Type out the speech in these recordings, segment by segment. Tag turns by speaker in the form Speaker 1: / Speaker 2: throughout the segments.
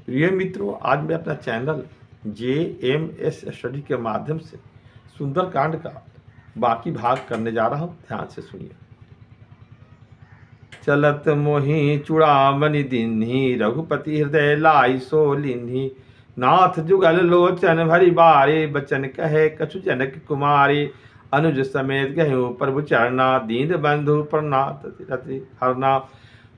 Speaker 1: प्रिय मित्रों, आज मैं अपना चैनल JMS स्टडी के माध्यम से सुंदरकांड का बाकी भाग करने जा रहा हूँ। ध्यान से सुनिए। चलत मोहि चूड़ामणि दीन्ही, रघुपति हृदय लाई सो लीन्ही। नाथ जुगल लोचन भरी बारे, बचन कहे कछु जनक कुमारी। अनुज समेत गहु प्रभु चरना, दीन बंधु प्रणात हरना।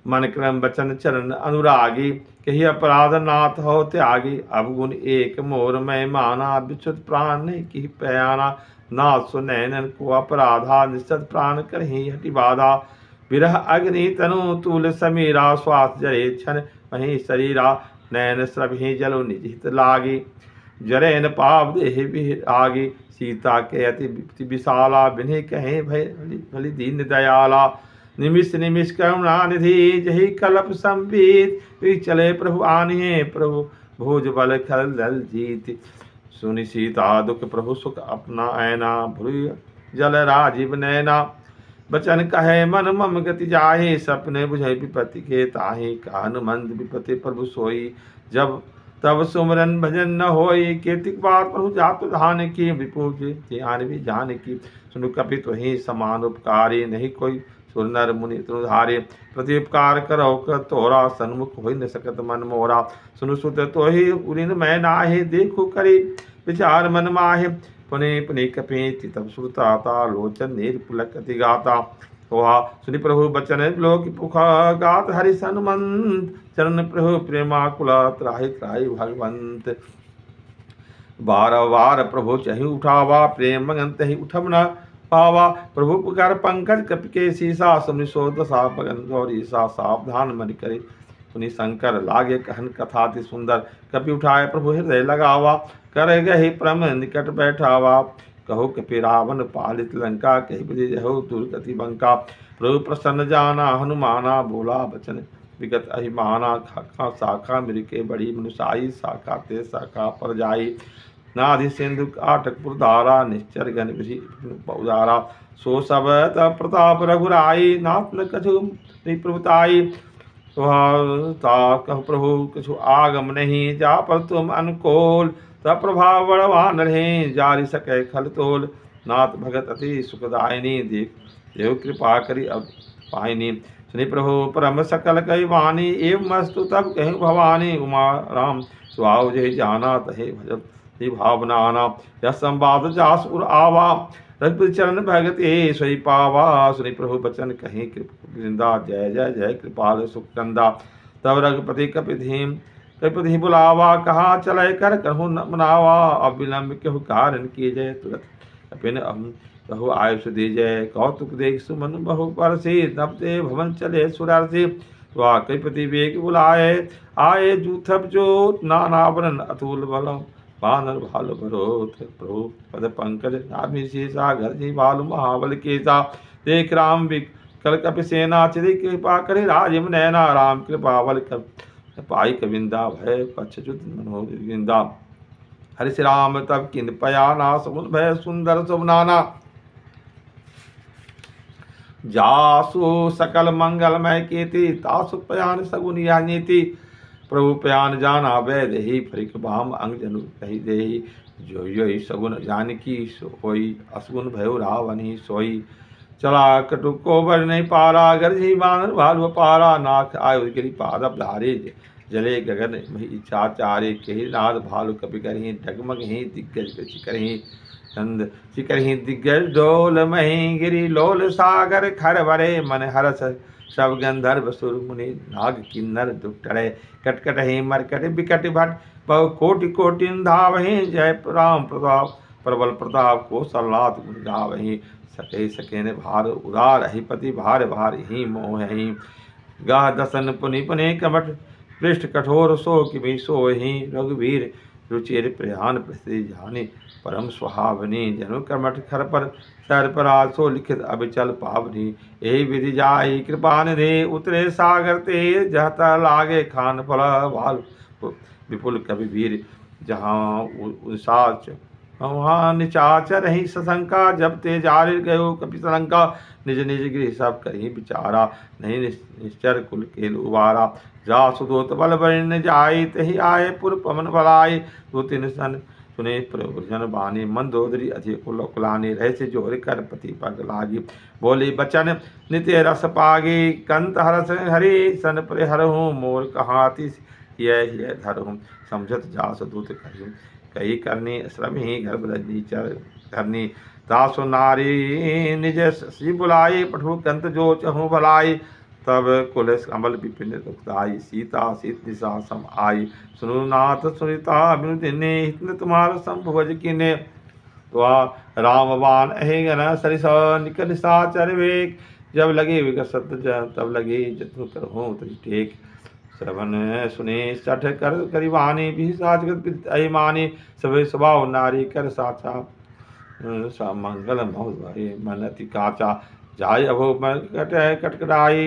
Speaker 1: मन क्रम बचन चरण अनुरागी, कही अपराध नाथ हो त्यागी। अवगुण एक मोर मैं माना, विच्युत प्राण नहीं की पयाना। नाथ सुनैनन को अपराधा, निश्चत प्राण करही हटि बाधा। विरह अग्नि तनु तूल समीरा, श्वास जरे क्षण वहीं शरीरा। नैन स्रवहि जलो निजित लागी, जरे न पाप देहि विरागी। सीता के अति विशाला, बिन्हि कहे भय भली दीन दयाला। निमिष निमिष करुणा निधि, जही कलप संबीत। चले प्रभु आनिए, प्रभु भोज बल खल दल जीत। सुनि सीता दुख प्रभु सुख अपना ऐना, भूरि जल राजीव नैना। बचन कहे मन मम गति जाहि, सपने बुझे विपत्ति के ताहि। कान मंद विपत्ति प्रभु सोई, जब तब सुमरन भजन न होई। कीर्तिक बात प्रभु जात धान की, विपूज ध्यान भी जान की। सुनु कपित वही समान उपकारी, नहीं कोई सुर नर मुनि तुधारे। प्रति उपकार करो कर तोरा, सन्मुख हो न सकत मन मोरा। सुनु सुत तो ही उरिन मैं नाहि, देखो करी विचार मन माहि। पुनि पुनि कपि तब सुरताता, लोचन नीर पुलक अति गाता। वहा सुनि प्रभु बचन लोक पुखा, गात हरि सन्मंत। चरण प्रभु प्रेमाकुला, त्राहि त्राहि भगवंत। बार बार प्रभु चहि उठावा, प्रेम मंगन तहि उठम न पावा। प्रभु पुकार पंकज कपि के सीसा, सुनि सो दशा पगन गौरी सा। सावधान मन करे पुनि शंकर, लागे कहन कथा अति सुंदर। कपि उठाए प्रभु हृदय लगावा, कर गहि परम निकट बैठावा। कहो कपि रावण पालित लंका, कहि विधि जहु दुर्गति बंका। प्रभु प्रसन्न जाना हनुमाना, बोला बचन विगत अहिमाना। खाखा शाखा मिरके बड़ी मनुषाई, शाखा ते शाखा पर जाई। नाधि सिंधु काटकपुर धारा, निश्चर गण विधि उदारा। सो सब प्रताप रघुराई, नाथ न कछु प्रभुताई। कह प्रभु कछु आगम नहीं, जा पर तुम अनुकोल। तब प्रभाव बड़वान रहे, जारि सके खल तोल। नाथ भगत अति सुखदायिनी, देख देव कृपा करी अब पायनी। सुनि प्रभु परम सकल कई वाणी, एवं मस्तु तब कहु भवानी। उमा राम सुहाव जहि जाना, तहे भजत ही भावना आना। यह संवाद जास उर आवा, रघुपति चरण भगत ए सोई पावा। सुनि प्रभु बचन कहीं कृपा, जय जय जय कृपाल सुख कंदा। तब रघुपति कपिधि बुलावा, कहा चले कर कहूँ मनावा। अब विलंब कहु कारण की जय, तुरत कपिन कहु आयुष दीजय। कौतुक देख सुमन बहु परसी, नपते भवन चले सुरर्षि। वह कपिपति वेग बुलाए, आए जूथब जो नानावरण अतुल बलम। बानर भालु भरोत, प्रभु पद पंकज नाभि शीसा। गर्जी भालु महाबल केसा, देख राम विकल कपि सेना। चिरि कृपा करे राजिम नैना, राम कृपा बल पाई कविंदा। भय पच्छुत मनोगिंदा, हरि श्री राम तब किन पयाना। समुन भय सुंदर सुमनाना, जासु सकल मंगलमय कीर्ति। तासु पयान सगुन यह नीति, प्रभु प्यान जाना वैद ही। फरिक बाम अंग जनु कही देही, जो योई सगुन जानकी होई। असगुन भयो रावण ही सोई, चला कटुक को बर नहीं पारा। गर्जी बानर भालु पारा, नाथ आयु गिरि पादप धारे। जले गगन मही इच्छा चारे, कही नाद भालु कपि करही। डगमग ही दिग्गज करही, चंद चिकरही दिग्गज डोल। मही गिरि लोल सागर खर भरे, मन हरस सब गंधर्व सुर मुनि। नाग किन्नर दुख टड़े, कटकट ही मरकट बिकट भट। बहु कोटि कोटि धावहि, जय राम प्रताप प्रबल प्रताप। को सल्लात गुण गावहि, सके सके न भार उदार। ही पति भार भार ही मोह ही, गाह दसन पुनि पुनि कमठ। पृष्ठ कठोर सो कि सो ही, रघुवीर रुचिर प्रयान प्रति जानी। परम सुहावनी जनु कर्मठ खर पर, सर पर सो लिखित अबिचल पावनी। यही विधि जाई कृपा निधि, उतरे सागर ते। जहता लागे खान फल भाल विपुल कवि वीर। जहाँ उसाच वहाँ निचाचर ही सशंका, जब ते जारिर गयो कपि सलंका। निज निज गृह सब कहीं विचारा, नहीं निश्चर कुल केल उबारा। जा सुदोत बल बन जाय, तही आए पुर पवन भलाई। दो तीन सन सुने प्रभुजन बानी, मंदोदरी अधिक कुलानी। रह से जोर कर पति पग लागी, बोली बचन नित्य रस पागी। कंत हरस हरि सन पर हरहूँ, मोर कहाति यह धरहूँ। समझत जास दूत कही, कही करनी श्रम ही गर्भ रजनी चर धरनी। दासो नारी निज सी बुलाई, पठु कंत जो चहु भलाई। तब कुल कमल विपिन दुखदाई, सीता सीत दिशा सम आई। सुनु नाथ सुनिता बिनु दिने, हितन तुम्हार संभुज किने। तो राम बाण अहिगन सरिस, निकट निशाचर वेग। जब लगे विकसत तब लगे जतु करहूँ तज टेक। श्रवण सुने सठ कर करिवानी, भी साजगत अहिमानी। सभे स्वभाव नारी कर साचा, मंगल भय मन अति काचा। जाय अभो कट कटकटाई,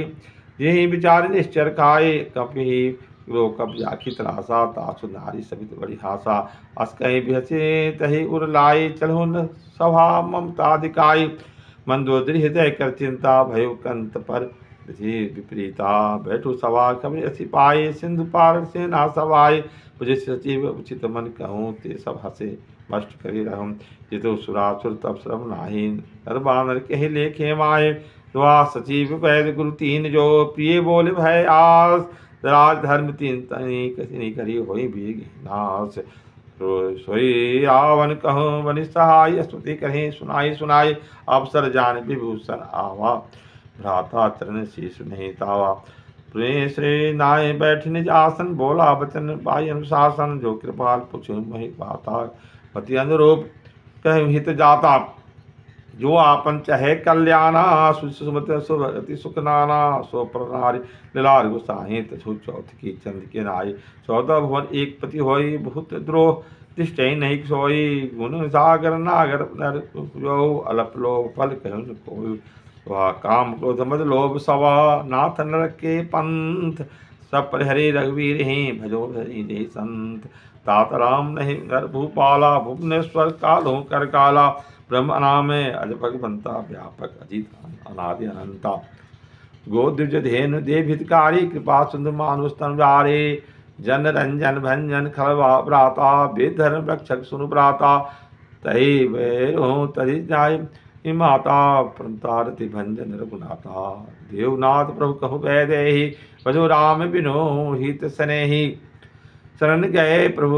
Speaker 1: यही विचार निश्चर खाए। कपि रो कप जाखी त्रासा, तासु नारी सबित बड़ी हासा। अस कहीं बिहसे तही उर लाई, चलहु न सभा ममता दिखाई। मंदोदरी हृदय कर चिंता, भयो कंत पर विधि विपरीता। बैठु सभा कवि असी पाए, सिंधु पार सेना सवाई। मुझे सचिव उचित मन कहूँ, ते सब हसे मष्ट करी रहूँ। जितो सुरासुर तब श्रम नाही, नर बानर कहे लेखे माए। दुआ सचिव वैद गुरु तीन जो, प्रिय बोले भय आस। राज धर्म तीन तनी कसी करी होई भी नाश। सोई रावण कहूँ बनि सहाय, स्तुति कहीं सुनाई सुनाई। अवसर जान विभूषण आवा, भ्राता चरण शीश नहीं तावा। प्रिय श्री नाय बैठ निज आसन, बोला बचन पाई अनुशासन। जो कृपाल पुछु मही बाता, पति अनुरूप कह हित जाता। जो आपन चहे कल्याणा, सुमत सुभगति सुख नाना। सो प्रनारी लीलार गुसाही, तछु चौथ की चंद के नाई। 14 भुवन एक पति होई, बहुत द्रोह तिष्ठई नहीं सोई। गुण सागर नागर नर जो, अलप लो फल कहन कोई। वह काम क्रोध मद लोभ सवा, नाथ नर के पंथ। सब परिहरे रघुवीर ही, भजो हरि संत। तात राम नहीं घर भूपाला, भुवनेश्वर कालों कर काला। ब्रह्म नाम अज भगवंता, व्यापक अजित अनादि अनंता। गो द्विज धेनु देव हितकारी, कृपा सुंदर मानुष तनुजारे। जन रंजन भंजन खल भ्राता, वेद धर्म रक्षक सुनु भ्राता। तही बैरो तही जाय माता, प्रतारति भंजन रघुनाथा। देवनाथ प्रभु कहु वैदेही, भजो राम बिनो हित स्नेही। शरण गए प्रभु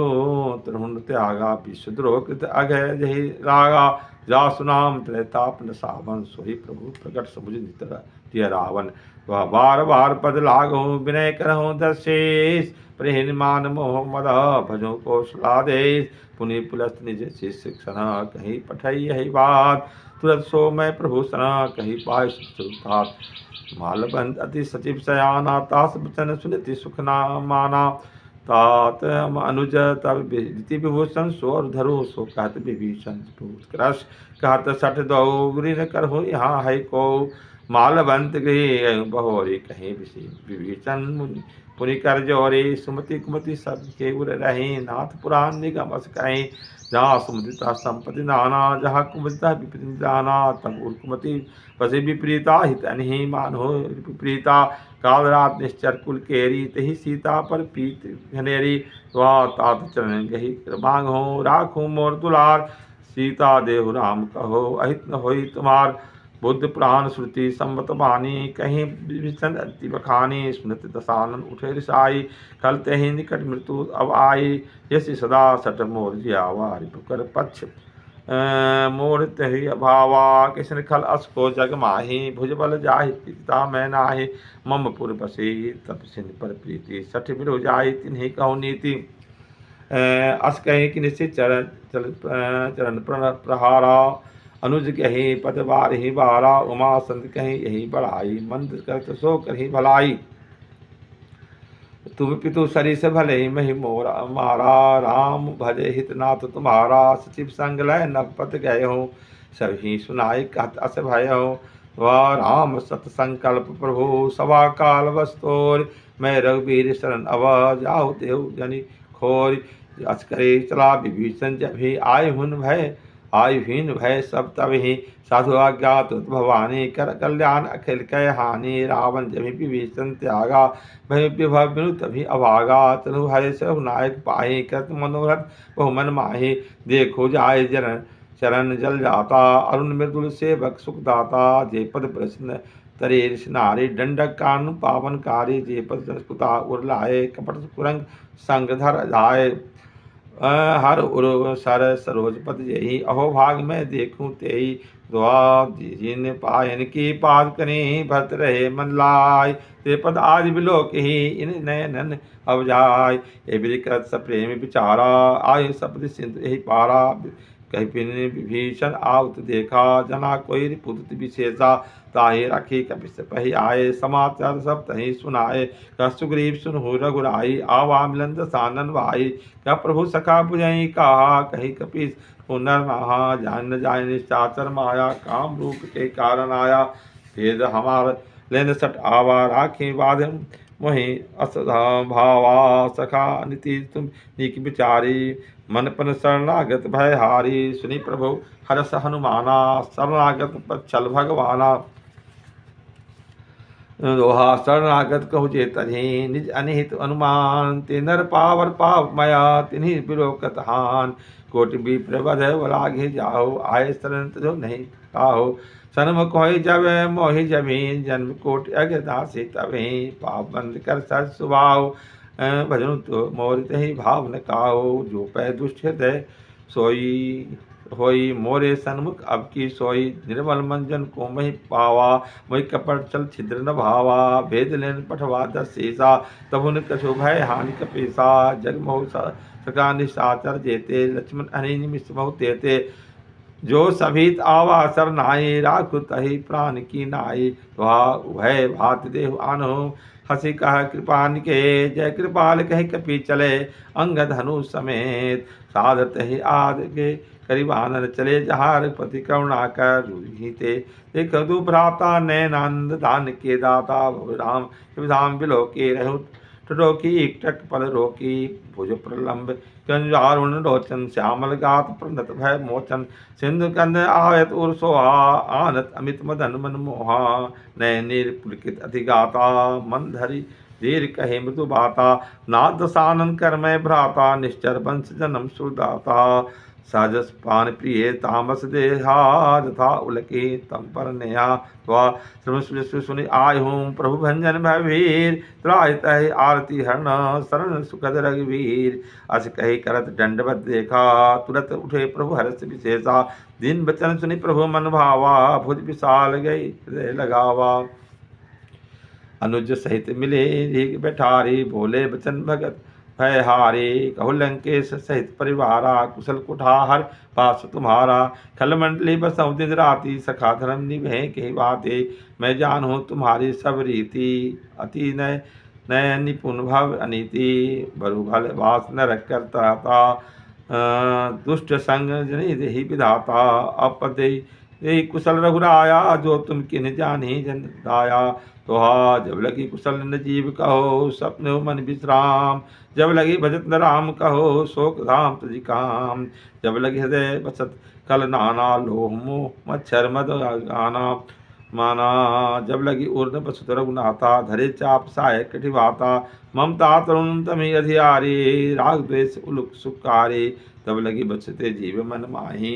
Speaker 1: तरुण त्यागा, विश्वद्रोह कृत अघय जहि रागा। जा सुनाम त्रैताप न सावन, सोई प्रभु प्रकट समुझ नित्य रावण। वह बार बार पद लागो, विनय करहु दशेष। प्रेम मान मोह मद, भजो कौशलादेश। पुनि पुलस्त निज शिष्य क्षण, कहीं पठई यही बात। तुरंत सो मैं प्रभु सना, कहीं पाय सुतात। मालबंद अति सचिव सयाना, तास बचन सुनति सुख ना माना। तात अनुज तब विभूषण, सो धरो सो कहत विभीषण। क्रश कहत सठ दो, न करहु यहाँ है को। मालबंत गृह बहोरी, कहीं विभीषण मुनि पुनि कर जोरी। सुमति कुमति सब के उर रही, नाथ पुराण निगम अस कहीं। जहाँ सुमतिता संपत्ति नाना, जहाँ कुमतिता विपरीत जाना। तब उर कुमति बसे विपरीता, हित नहीं मानो विपरीता। काल रात निश्चर कुल केरी, तही सीता पर पीत घनेरी। वह तात चरण गही मांग हो, राखू मोर दुलार। सीता देहु राम कहो, अहित न होई तुम्हार। बुद्ध पुराण श्रुति सम्मत बानी, कहीं विभीषण अति बखानी। स्मृति दशानन उठे रिसाई, कल तही निकट मृत्यु अब आई। यसी सदा सट मोर जियावा, रिपुकर पक्ष मोर तही अभावा। किसन खल अस को जग माही, भुज बल जाहि पिता मैं नाही। मम पुर बसी तप सिंह पर प्रीति, सठ बिरु जाई तिन्हि कहु नीति। अस कहीं कि निश्चित चरण प्रहारा। अनुज कहीं पद बार ही बारा, उमा संत कहीं यही बढ़ाई। मंद करत सो करही भलाई, तुम पितु सरिस भले ही मही मोरा मारा। राम भजे हित नाथ तुम्हारा, सचिव संग लय नपत गए हो। सभी सुनाई कहत अस भय हो। वह राम सत संकल्प प्रभु, सवा काल वस्तोर। मैं रघुवीर शरण अव, जाहु देव जनि खोर। अस करे चला विभीषण, जब ही आए हुन भय आयुहीन भय सब तब ही साधु आज्ञात भवानी कर कल्याण अखिल कै हानि रावण जमी विभीषण त्यागा भय विभव तभी अभागा तनु हरे सब नायक पाही कृत मनोरथ बहुमन माही देखो जाय जन चरण जल जाता अरुण मृदुल सेवक सुखदाता जे पद प्रश्न तरे नारी दंडक कान पावन कारी जे पद संस्कृता उर्लाए कपट कुरंग संग धर जाए हर उर सर सरोजपत यही अहो भाग में देखूं तेई दुआ जिन पायन की पाद करें भरत रहे मन लाय ते पद आज बिलोक ही इन नयनन अवजाय ये विकृत सप्रेम विचारा आय सपद सिंधु यही पारा कहीं पिन विभीषण आवत देखा जना कोई रिपुत विशेषा ताहि रखी कपिस पही आए समाचार सब तही सुनाए कह सुग्रीव सुनहु रघुराई आवा मिलन दसानन भाई क्या प्रभु सखा बुझई कहा कही कपीस पुनर महा जान जाय निश्चाचर माया काम रूप के कारण आया भेद हमार लेन सट आवा राखी बाध मोहि असधा भावा सखा नीति तुम नीक विचारी मन पन शरणागत भय हारी सुनि प्रभु हरस हनुमाना शरणागत पच्छल भगवाना दोहा शरणागत कहु जे तन्हि निज अनिहित अनुमान ते नर पावर पाप मया तिन्हि बिलोकत हान कोटि विप्र वध लागे जाओ आय शरण जो नहीं काहो सन्मुख होई जब मोहि जमीन जन्म कोटि अज्ञदासी तभी पाप बंद कर सर सुभाव भजनु तो मोर तही भाव न काहो जो पै दुष्ट हृदय सोई होई मोरे सन्मुख अब की सोई निर्मल मंजन को मही पावा मोहि कपट चल छिद्र न भावा भेद लेन पठवा दस सीसा तबुन कछु भय हानि कपीसा जग मोह सका निशाचर जेते लक्ष्मण अनि निमिष बहु तेते जो सभीत आवा सर नाई राखु तही प्राण की नाई तुहा भय भात देव आनो हसी कह कृपान के जय कृपाल कह कपी चले अंगद हनु समेत साधत ही आद के करीब आनंद चले जहार पति करुणा कर रूहिते देख दु भ्राता नैनंद दान के दाता राम धाम बिलो के रहु टोकी एकटक पल रोकी भुज प्रलंब कंजारुण लोचन श्यामल गात प्रणत भय मोचन सिंधु कंद आवत उर सोहा आनत अमित मदन मन मोहा नयनीर पुलकित अधिगाता मन धरी धीर कहे मृदु बाता नाद सानन कर मैं भ्राता निश्चर वंश जन्म सुदाता साजस पान प्रिय तामस देहा तथा उलके तम पर नेहा सुनि आय हूँ प्रभु भंजन भयवीर त्राय तह आरती हरण शरण सुखद रघुवीर अस कही करत दंडवत देखा तुरंत उठे प्रभु हर्ष विशेषा दिन बचन सुनि प्रभु मन भावा भुज विशाल गई हृदय लगावा अनुज सहित मिले रीग बैठारी बोले बचन भगत भय हारे कहु लंकेश सहित परिवारा कुशल कुठार पास तुम्हारा खल मंडली बसऊ दिन राति सखा धर्म निभे के बाते मैं जानूँ तुम्हारी सब रीति अति नय नय निपुण भव अनीति बरु भल वास न रख कर तरता दुष्ट संग जनि देहि विधाता अपदे यही कुशल रघुराया जो तुम किन जानी जन दाया तोहा जब लगी कुशल न जीव कहो सपने मन विश्राम जब लगी भजत न राम कहो शोक धाम तुझी काम जब लगी हृदय बसत कल नाना लोह मोह मच्छर मद गाना माना जब लगी उर्न बसुत रघुनाथा धरे चाप साय कटिवाता ममता तरुण तमी अधियारी राग द्वेष उलुक सुकारी तब लगी बसते जीव मन माही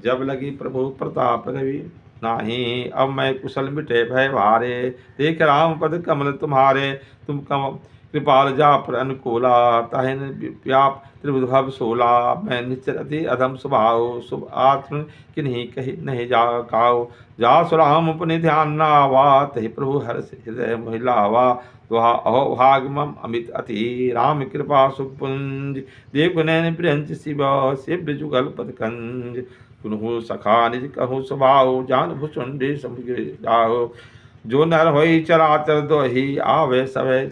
Speaker 1: जब लगी प्रभु प्रताप रवि नाही अब मैं कुशल मिटे भय भारे देख राम पद कमल तुम्हारे तुम कम कृपाल जा पर अनुकूला ताहिन व्याप त्रिभुभ सोला मैं निश्चर अति अधम स्वभाव शुभ आत्म किन्हीं कही नहीं जा काओ जा सुराम अपने ध्यान नावा तहि प्रभु हर्ष हृदय महिलावा वहा अहो भाग मम अमित अति राम कृपा सुपुंज देव नैन प्रियंच शिव शिव जुगल पदकंज सुनहु सखा निज कहूँ स्वभाव जान भुसुंडी समुद्र जाओ जो नर होई चराचर दोही आवे सवे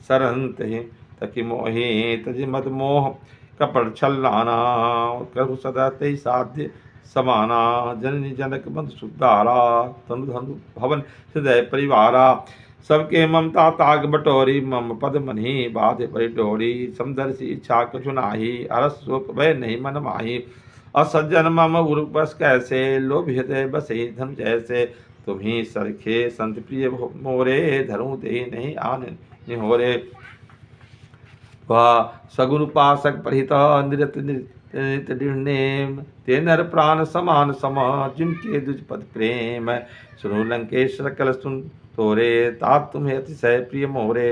Speaker 1: सरंत ही तकी मोहि तजि मद मोह कपट छल नाना कहु सदा तई साध्य समाना जननी जनक बंधु सुधारा तनु धनु भवन हृदय परिवारा सबके ममता ताग बटोरी मम पद मनी बाधे परि डोरी समदर्शी इच्छा कछु नाही अरस शोक भय नहीं मन माही असज्जन मम उर्वश कैसे, लोभ हृदय बसे धन जैसे। तुम्ही सरखे संत प्रिय मोरे, धरूं दे नहीं आन निहोरे। वह सगुन उपासक परिहित निरत नित निर्णेम, ते नर प्राण समान सम, जिनके दुजपद प्रेम। सुनो लंकेश सकल सुन तोरे, तात तुम्हें अतिशय प्रिय मोरे।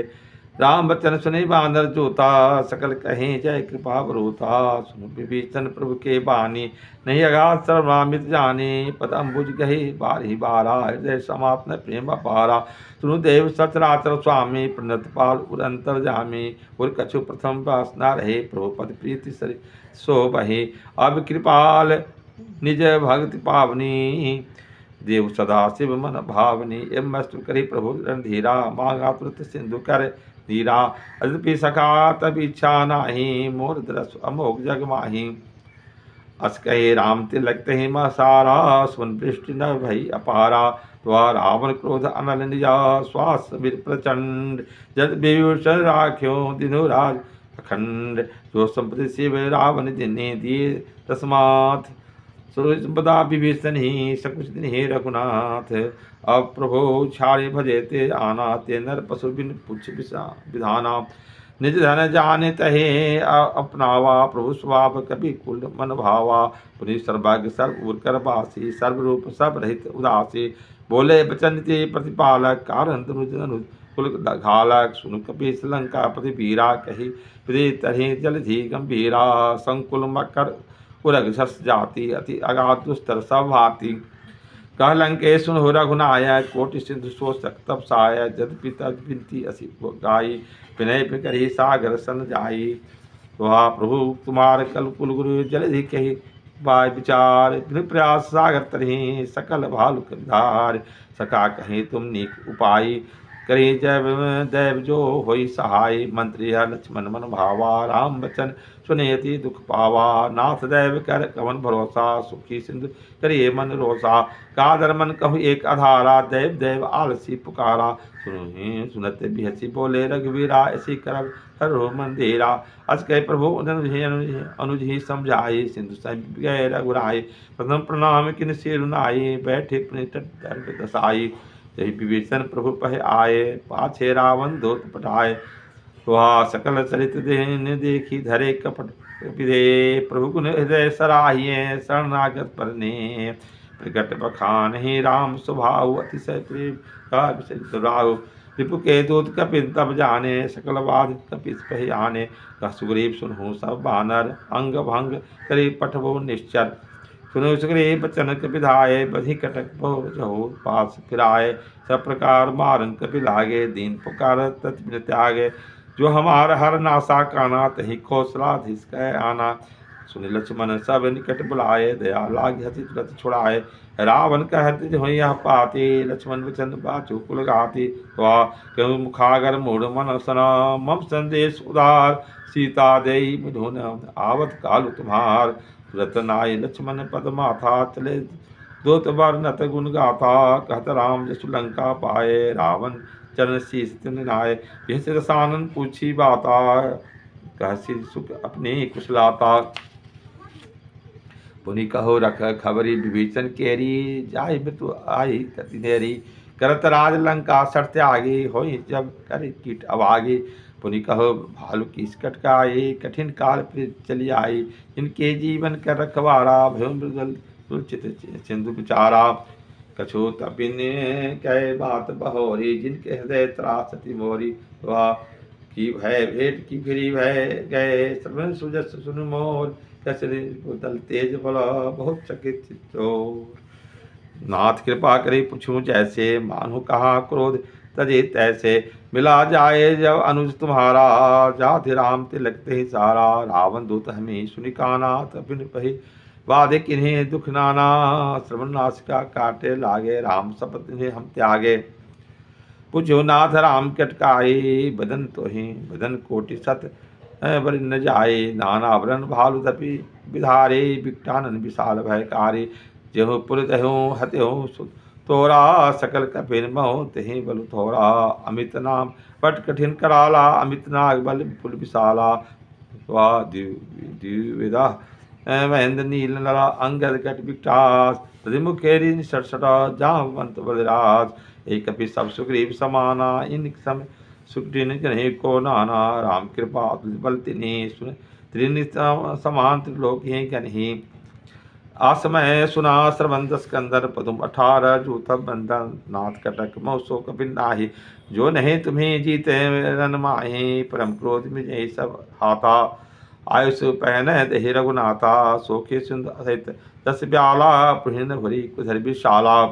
Speaker 1: राम बचन सुने बानर जोता, सकल कहें जय कृपा बरोता। सुनो विभीषण प्रभु के बानी, नहीं अगाध सर्वनामित जाने। पद अम्बुज गहे बार ही बारा, हृदय समाप्त प्रेम अपारा। सुनु देव सचराचर स्वामी, प्रणत पाल उर अंतर जामी। उर कछु प्रथम वासना रहे, प्रभु पद प्रीति सरि सो बहे। अब कृपाल निज भक्ति पावनी, देव सदा शिव मन भावनी। एम अस्तु करी प्रभु रणधीरा, मांगा तुरत सिंधु कर धीरा। अद्यपि सखा तब इच्छा नाही, मोर दरस अमोघ जग माही। अस कहे राम तिलक ही सारा, सुन दृष्टि न भई अपारा। त्वा रावण क्रोध अनल निजा, श्वास वीर प्रचंड। जद विभूषण राख्यो दिनो राज अखंड। जो संपत्ति शिव रावण जिन्हें दिए तस्मात्, संपदा विभीषण ही सकुच दिन हे रघुनाथ। अब प्रभु छाड़े भजे ते आना, ते नर पशु बिन पुछ विधाना। निज धन जाने तहे अपनावा, प्रभु स्वभाव कभी कुल मन भावा। पुनि सर्वज्ञ सर्व उर कर बासी, सर्वरूप सब रहित उदासी। बोले बचन ते प्रतिपालक, कारण तनुज अनुज कुल घालक। सुनु कपीस लंका पति वीरा, कही विदि तरहि जलधि गंभीरा। संकुल मकर उरग झस जाति, अति अगाध दुस्तर सब भांति। कह लंकेश सुन रघुनायक, कोटि सिंधु सो तप साय। जद पिता बिनती असी गाई, विनय करी सागर सन जाई। वहा प्रभु तुम्हार कल कुल गुरु जलधि कही बाय विचार। बिनु प्रयास सागर तरही, सकल भालु धार। सका कहीं तुम नीक उपाय, करी जय दैव जो होई सहाय। मंत्री है लक्ष्मण मन भावा, राम बचन सुनेति दुख पावा। नाथ दैव कर कवन भरोसा, सुखी सिंधु करिए मन रोसा। कादर मन कहु एक आधारा, दैव दैव आलसी पुकारा। सुनत बिहसी बोले रघुवीरा, ऐसी करब हरो मंदिरा। अस कहे प्रभु अनुज ही समझाई, सिंधु सम गए रघुराई। प्रथम प्रणाम किन सिर नाई, बैठे पुनि तट दसाई। जय विभीषण प्रभु पह आए, पाछे रावण दूत पठाए। वहा सकल चरित देन देखी, धरे कपट विदे। प्रभु गुण हृदय सराहिए, शरणागत परने। प्रकट बखान ही राम स्वभाव, अतिशय प्रेम राहु। रिपु के दूत कपिन तब जाने, सकल बाध कपिस पह आने। सुग्रीव सुनहु सब बानर, अंग भंग करी पठबो निश्चर। सुनो सुग्रीव बचन कपिधाये, बधि कटक बहु पास फिराए। सब प्रकार मारन कपि लागे, दीन पुकार तत् बिन त्यागे। जो हमार हर नासा काना, तही कौशलाधीश कह आना। सुनि लक्ष्मण सब निकट बुलाए, दया लाग हति तुरत छुड़ाए। रावण कहत होई यह पाती, लक्ष्मण वचन बाचु कुल गाती। वह कहु मुखागर मूढ़ मन सना, मम संदेश उदार। सीता देई मिथुन आवत कालु तुम्हार। तुरत नाय लक्ष्मण पद माथा, चले दूत वर्णत गुण गाथा। कहत राम जसु लंका पाए, रावण चरण शीस तिन नाय। यह रसानन पूछी बाता, कहसी सुख अपने कुशलाता। पुनि कहो रख खबरी, विभीषण केरी जाहि मृत्यु आई कति देरी। करत राज लंका सर त्यागी, होई जब कर कीट अभागी। पुनि कहो भालु किस कटकाई, कठिन काल फिर चली आई। इनके जीवन कर रखवारा, भयो मृगल चित सिंधु विचारा। कछु तपिन कह बात बहोरी, जिनके हृदय त्रासति मोरी। वह की भय भेंट की फिरी भय गए, श्रवण सुजस सुन मोर। कसरे दल तेज बल बहुत चकित चित्तो। नाथ कृपा करी पूछूं जैसे, मानु कहा क्रोध तजे तैसे। मिला जाए जब अनुज तुम्हारा, जाति राम तिलक ही सारा। रावण दूत हमें सुनिकाना, तबिन पही वादे किन्हें दुख नाना। श्रवण नासिका काटे लागे, राम शपथ इन्हें हम त्यागे। पूछो नाथ राम कटकाई, बदन तो ही बदन कोटि सत बर न जाए। नाना वरण भालु तपि विधारे, विकटानन विशाल भयकारी। जेहु पुर तहु हत्यहु तोरा, सकल कपिन महो तहि बलु थोरा। अमित नाम पट कठिन कराला, अमित नाग बल पुल विशाला। द्विविधा महेंद्र नील नला अंगद कट विकटास मुखेरी सटसटा जामवंत बलराज एक कपि सब सुग्रीव समाना इन समय सुखदिन कन्हे को नाना राम कृपा बल तिन्हि सुन त्रिनि समान त्रिलोक ही कन्हि आसमय सुना श्रवंत स्कंदर पदुम 18 जूथ बंधन नाथ कटक मौसो कपिन नाही जो नहीं तुम्हें जीते रन माही परम क्रोध में जय सब हाथा आयुष पहन दहि रघुनाथा सोखे सिंध सहित दस ब्याला पुहिन भरी कुधर विशाला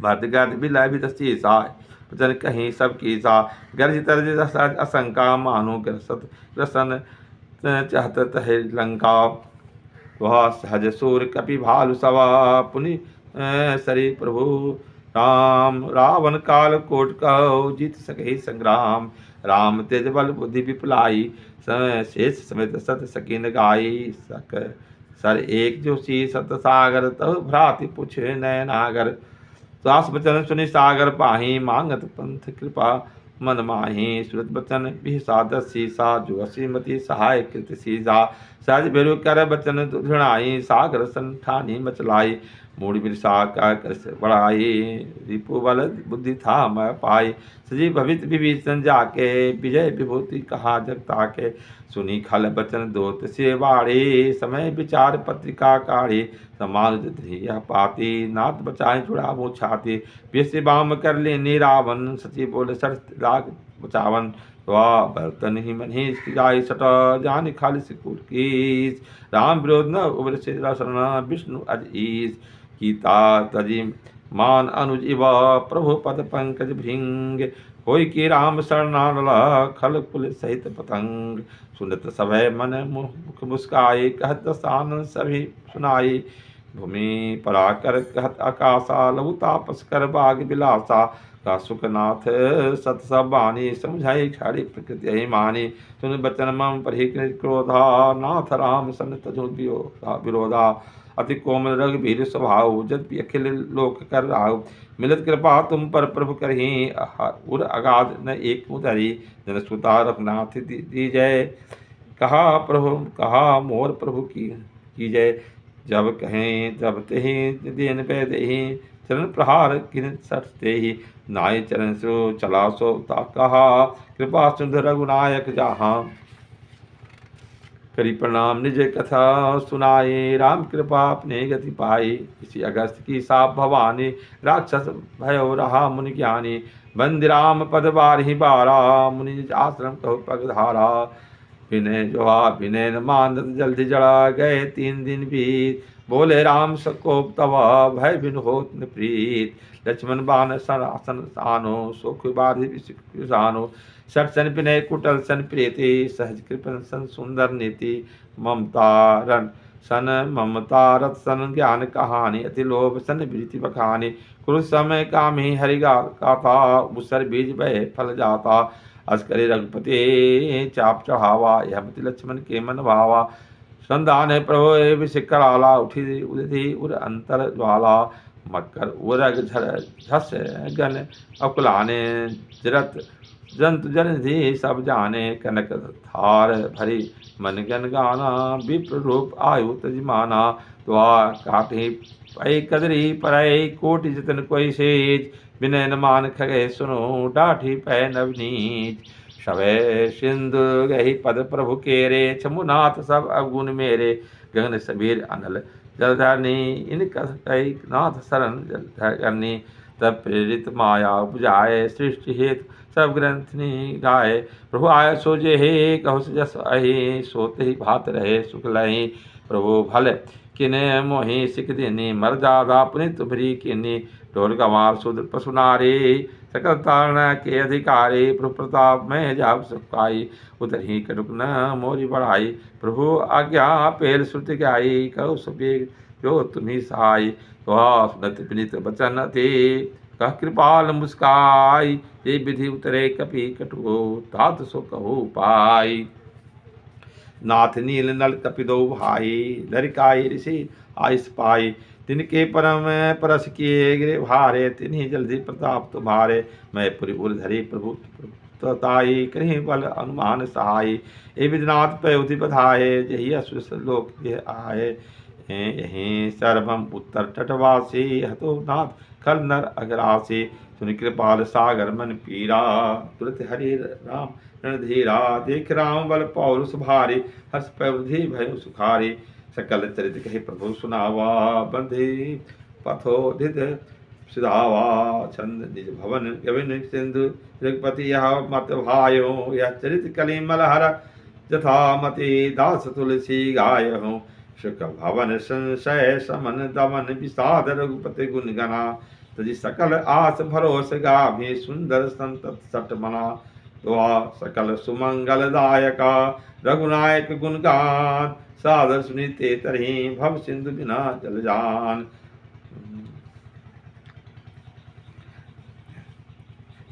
Speaker 1: भरत गर्द बिलाय भी दस्ती सा वचन कहीं सब की सा गर्ज तरज असंका मानो ग्रसत ग्रसन चाहत तहे लंका वह सहज सूर कपि भालु सवा पुनि सरी प्रभु राम रावण काल कोट कहो जीत सके संग्राम राम तेज बल बुद्धि विपलाई शेष समेत सत सकीन गाई सक सर एक जोशी सत सागर तह भ्राति पुछ नयनागर सास बचन सुनि सागर पाही मांगत पंथ कृपा मन माही सुरत बचन भी सादसी सा जो असीमति सहाय कृत सीजा सहज भेरु कर बचन धुणाई सागर संठानी मचलाई मूड बिरसा का कर बढ़ाई रिपु बल बुद्धि था मैं पाई सजीव भवित विभीषण जाके विजय विभूति कहा जगता के सुनी खल बचन दोत से बाड़े समय विचार पत्रिका काढ़े समान यह पाती नाथ बचाए चुड़ा वो छाती बेसे बाम कर ले निरावन सची बोले सर राग बचावन वाह बर्तन ही मन ही जाय सट जान खाली सिकुर की राम विरोध न उबर से शरण विष्णु अज ईस गीता तजी मान अनुज इव प्रभु पद पंकज भृंग होई की राम शरणानल खल कुल सहित पतंग सुनत सभय मन मुख मुस्काई कहत सानन सभी सुनाई भूमि पराकर कहत आकाशा लघु तापस कर बाग बिलासा का सुखनाथ सत सब बानी समझाई खाड़ी प्रकृति ही मानी सुन बचन मम परिकृत क्रोधा नाथ राम सन तजु विरोधा अति कोमल रघुवीर स्वभाव जद्य अखिल लोक कर राव मिलत कृपा तुम पर प्रभु करही उर अगाध न एक उदरी जन सुता रघुनाथ दी जय कहा मोर प्रभु की जय जब कहें जब ते देन पे दही चरण प्रहार किन सटते ही नाय चरण सो चला सो कहा कृपा सुंदर रघुनायक जहाँ करी प्रणाम निज कथा सुनाए राम कृपा अपने गति पाई इसी अगस्त की साप भवानी राक्षस भयो रहा मुनि ज्ञानी बंद राम पद बारही बारा मुनि आश्रम कहो पगधारा विनय जोहा विनय न मानत जल्दी जड़ा गए 3 दिन बीत बोले राम सकोप तव भय बिन होत न प्रीत लक्ष्मण बान सनासन आनो सुख बाधि विषानो सट सन विनय कुटल सन प्रीति सहज कृपन सन सुंदर नीति ममता रन सन ममता रत सन ज्ञान कहानी अति लोभ सन प्रीति बखानी कुरुष समय काम ही हरिगा गाता उसर बीज भय फल जाता अस्करे रघुपति चाप चढ़ावा यह मति लक्ष्मण के मन भावा संदान प्रभु विषिक कराला उठी उदधि उर अंतर ज्वाला मकर उरग झस गन अकुलाने जरत जंतु जन सब जाने कनक थार भरी मन गन गाना विप्र रूप आयु तजमाना द्वा काटे पै कदरी परय कोटि जतन कोई सेज विनय न मान खगे सुनो डाठी पै नवनीत शवै सिंधु गही पद प्रभु केरे छमुनाथ सब अवगुण मेरे गगन सबीर अनल जलधरनी इन कई नाथ शरण जलधरनी तब प्रेरित माया बुझाए सृष्टि हेतु सब ग्रंथनी गाए प्रभु आय सोजे हे कहु जस अहि सोते ही भात रहे सुख लही प्रभु भल किने मोहि सिख देनी मर जादा पुनित भरी किन्नी ढोल गंवार शूद्र पशु नारी सकल तारण के अधिकारी प्रभु प्रताप में जाप सुखाई उधर ही कटुक न मोरी बढ़ाई प्रभु आज्ञा पेल श्रुति गाई कहु सुबेग जो तुम्ही सहाय सुनत विनित बचन थे कह कृपाल मुस्काई ये विधि उतरे कपि कटु तात सो कहु पाई नाथ नील नल कपिदो भाई लरिकाई ऋषि आयुष पाई तिनके परम परस किए गिरे भारे तिन्हीं जल्दी प्रताप तुम्हारे मैं पुरी उर धरी प्रभु ताई, कहीं बल अनुमान सहाय। ए विद्यनाथ पयोधि बधाए, यही अश्व लोक आए। यहीं सर्वम उत्तर तटवासी, हतो नाथ खल नर अगरासी। सुनि कृपाल सागर मन पीरा, तुरत हरि राम रणधीरा। देख राम बल पौरुष भारी, हर्ष प्रवृद्धि भय सुखारी। सकल चरित कहि प्रभु सुनावा, बंधे पथोदित सुधावा। छंद निज भवन गविन सिंधु, रघुपति यह मत भायो। यह चरित कलिमल हर, यथा मति दास तुलसी गायो। सुख भवन संशय समन दमन, विषाद रघुपति गुण गना। तजि सकल आस भरोस गाभि, सुंदर संतत सट मना। दुआ सकल सुमंगल दायका, रघुनायक गुण गान। सादर सुनीते तरही, भव सिंधु बिना जल जान।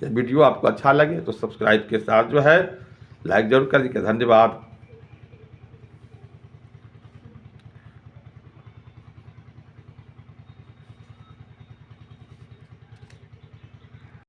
Speaker 1: वीडियो आपको अच्छा लगे तो सब्सक्राइब के साथ जो है लाइक जरूर कर दीजिए। धन्यवाद।